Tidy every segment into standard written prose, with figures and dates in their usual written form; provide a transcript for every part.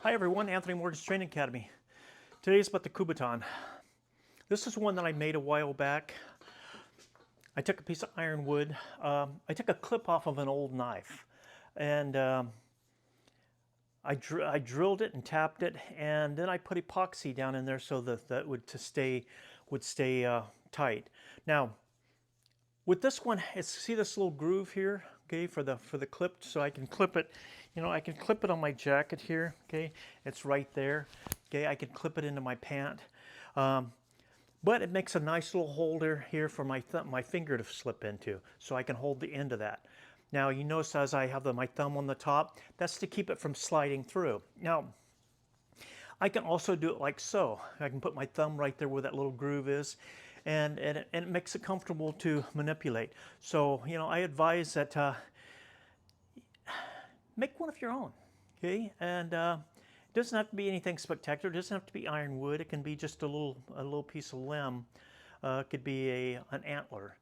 Hi everyone, Anthony Morgan's Training Academy. Today is about the Kubotan. This is one that I made a while back. I took a piece of ironwood. I took a clip off of an old knife, and I drilled it and tapped it, and then I put epoxy down in there so that would stay tight. Now, with this one, see this little groove here, okay, for the clip, so I can clip it. I can clip it on my jacket here, okay. It's right there, okay. I can clip it into my pant, but it makes a nice little holder here for my finger to slip into, so I can hold the end of that. Now you notice as I have my thumb on the top, that's to keep it from sliding through. Now, I can also do it like so. I can put my thumb right there where that little groove is, and it makes it comfortable to manipulate. So, I advise that make one of your own, okay? And it doesn't have to be anything spectacular. It doesn't have to be ironwood. It can be just a little piece of limb. It could be an antler.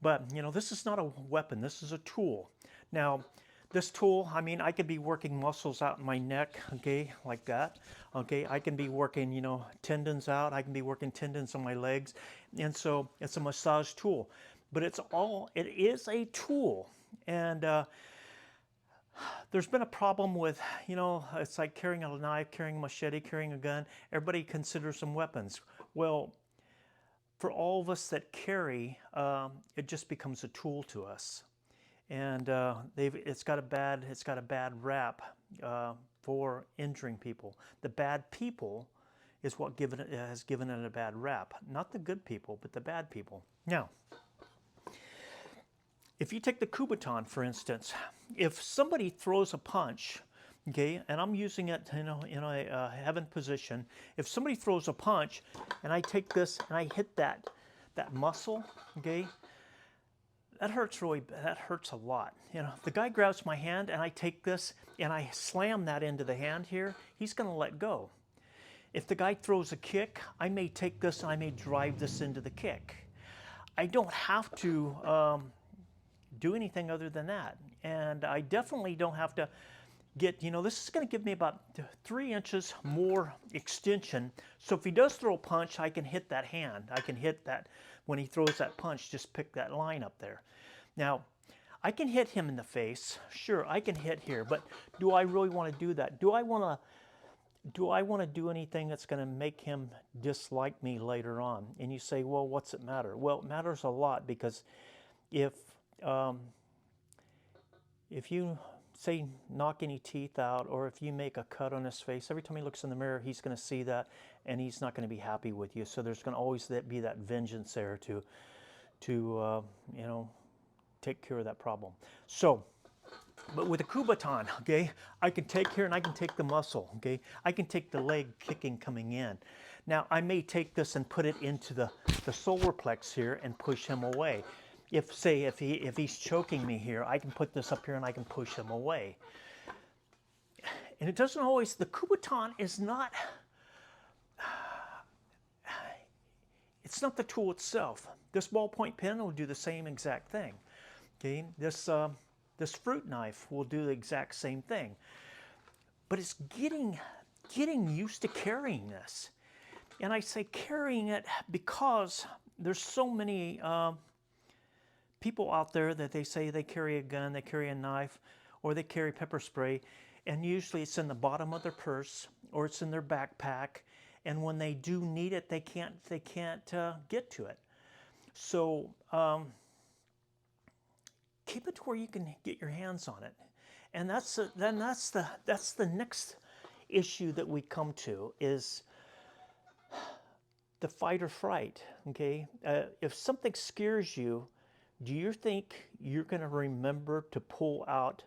But, this is not a weapon. This is a tool. Now, this tool, I could be working muscles out in my neck, okay, like that. Okay, I can be working, tendons out. I can be working tendons on my legs. And so it's a massage tool. But it is a tool. And there's been a problem with, it's like carrying a knife, carrying a machete, carrying a gun. Everybody considers them weapons. Well, for all of us that carry, it just becomes a tool to us, and it's got a bad rap for injuring people. The bad people is what has given it a bad rap, not the good people, but the bad people. Now, if you take the Kubotan, for instance, if somebody throws a punch, okay, and I'm using it, in a heaven position. If somebody throws a punch, and I take this and I hit that muscle, okay, that hurts a lot. If the guy grabs my hand and I take this and I slam that into the hand here, he's going to let go. If the guy throws a kick, I may take this and I may drive this into the kick. I don't have to do anything other than that. And I definitely don't have to this is going to give me about 3 inches more extension. So if he does throw a punch, I can hit that hand. I can hit that when he throws that punch, just pick that line up there. Now, I can hit him in the face. Sure, I can hit here, but do I really want to do that? Do I want to do anything that's going to make him dislike me later on? And you say, well, what's it matter? Well, it matters a lot, because if you say knock any teeth out, or if you make a cut on his face, every time he looks in the mirror, he's going to see that, and he's not going to be happy with you. So there's going to always be that vengeance there to take care of that problem. So, but with a Kubotan, okay, I can take here and I can take the muscle, okay, I can take the leg kicking coming in. Now I may take this and put it into the solar plex here and push him away. If he's choking me here, I can put this up here and I can push him away. And it doesn't always, the Kubotan is not, it's not the tool itself. This ballpoint pen will do the same exact thing. Okay, this fruit knife will do the exact same thing. But it's getting used to carrying this. And I say carrying it because there's so many people out there that they say they carry a gun, they carry a knife, or they carry pepper spray, and usually it's in the bottom of their purse or it's in their backpack, and when they do need it, they can't get to it. So keep it to where you can get your hands on it, and that's the next issue that we come to, is the fight or fright. Okay, if something scares you, do you think you're going to remember to pull out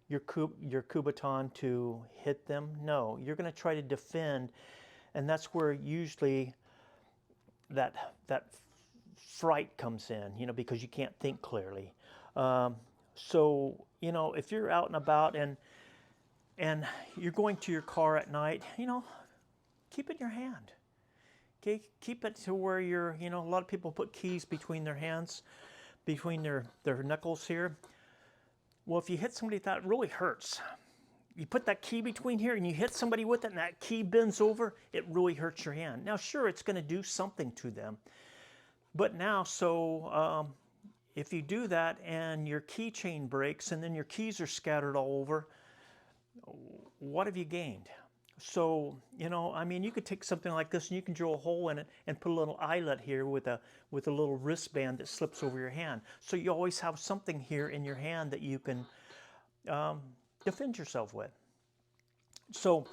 your Kubotan to hit them? No, you're going to try to defend, and that's where usually that fright comes in, because you can't think clearly. So, if you're out and about and you're going to your car at night, keep it in your hand. Okay, keep it to where you're, a lot of people put keys between their hands, between their knuckles here. Well, if you hit somebody, that really hurts. you put that key between here and you hit somebody with it and that key bends over, it really hurts your hand. Now, sure, it's going to do something to them. But now, if you do that and your keychain breaks and then your keys are scattered all over, what have you gained? So, I mean, you could take something like this and you can drill a hole in it and put a little eyelet here with a little wristband that slips over your hand. So you always have something here in your hand that you can defend yourself with. So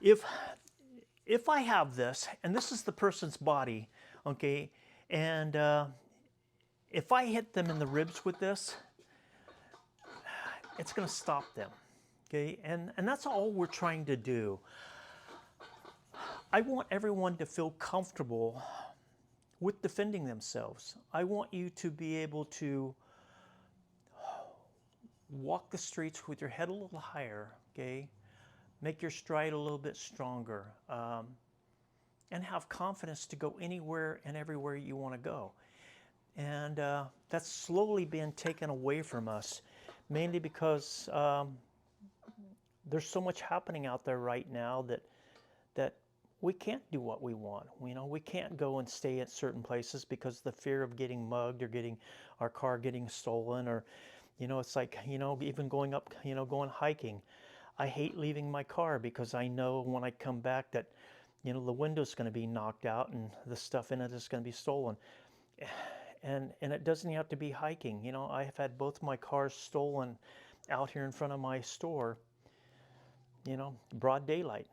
if I have this, and this is the person's body, okay, and if I hit them in the ribs with this, it's going to stop them. Okay, and that's all we're trying to do. I want everyone to feel comfortable with defending themselves. I want you to be able to walk the streets with your head a little higher, okay? Make your stride a little bit stronger, and have confidence to go anywhere and everywhere you want to go. And that's slowly being taken away from us, mainly because there's so much happening out there right now that we can't do what we want. We can't go and stay at certain places because of the fear of getting mugged or getting our car getting stolen, or it's like, even going hiking. I hate leaving my car because I know when I come back that the window's going to be knocked out and the stuff in it is going to be stolen. And it doesn't have to be hiking. I have had both my cars stolen out here in front of my store, broad daylight.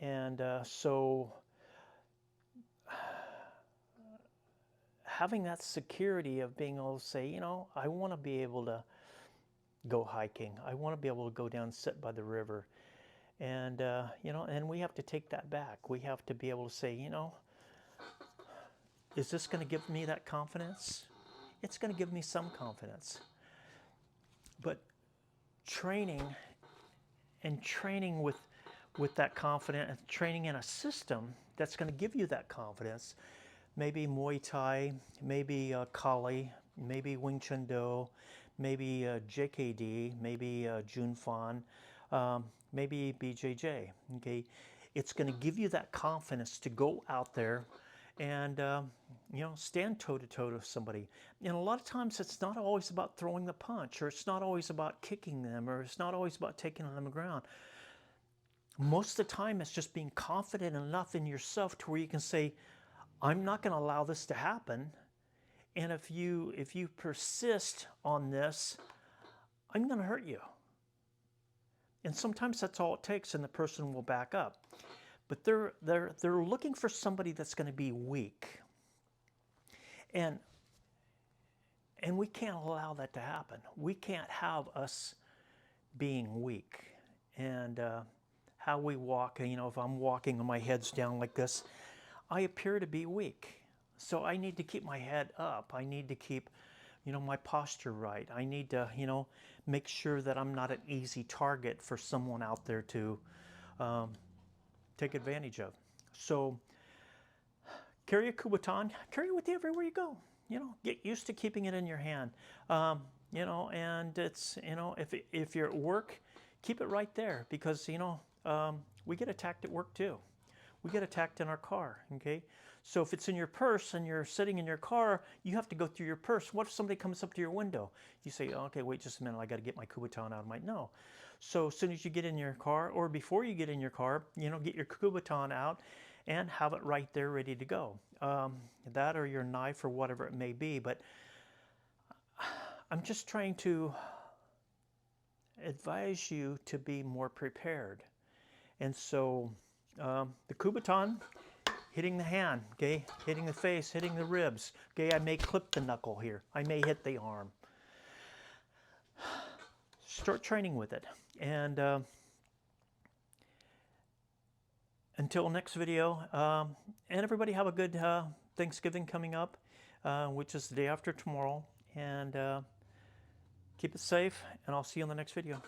And so having that security of being able to say, I want to be able to go hiking. I want to be able to go down and sit by the river. And, and we have to take that back. We have to be able to say, is this going to give me that confidence? It's going to give me some confidence. But training with that confidence, and training in a system that's going to give you that confidence, maybe Muay Thai, maybe Kali, maybe Wing Chun Do, maybe JKD, maybe Jun Fan, maybe BJJ. Okay, it's going to give you that confidence to go out there and stand toe-to-toe with somebody. And a lot of times it's not always about throwing the punch, or it's not always about kicking them, or it's not always about taking them on the ground. Most of the time it's just being confident enough in yourself to where you can say, I'm not going to allow this to happen. And if you persist on this, I'm going to hurt you. And sometimes that's all it takes, and the person will back up. But they're looking for somebody that's going to be weak. And we can't allow that to happen. We can't have us being weak. And how we walk, if I'm walking and my head's down like this, I appear to be weak. So I need to keep my head up. I need to keep, my posture right. I need to, make sure that I'm not an easy target for someone out there to take advantage of. So carry a Kubotan, carry it with you everywhere you go. Get used to keeping it in your hand. And it's, if you're at work, keep it right there, because, we get attacked at work too. We get attacked in our car, okay? So if it's in your purse and you're sitting in your car, you have to go through your purse. What if somebody comes up to your window? You say, oh, okay, wait just a minute, I got to get my Kubotan out of my, no. So as soon as you get in your car, or before you get in your car, get your Kubotan out and have it right there ready to go. That or your knife or whatever it may be. But I'm just trying to advise you to be more prepared. And so the Kubotan, hitting the hand, okay, hitting the face, hitting the ribs, okay, I may clip the knuckle here, I may hit the arm. Start training with it. And until next video, and everybody have a good Thanksgiving coming up, which is the day after tomorrow. And keep it safe, and I'll see you in the next video.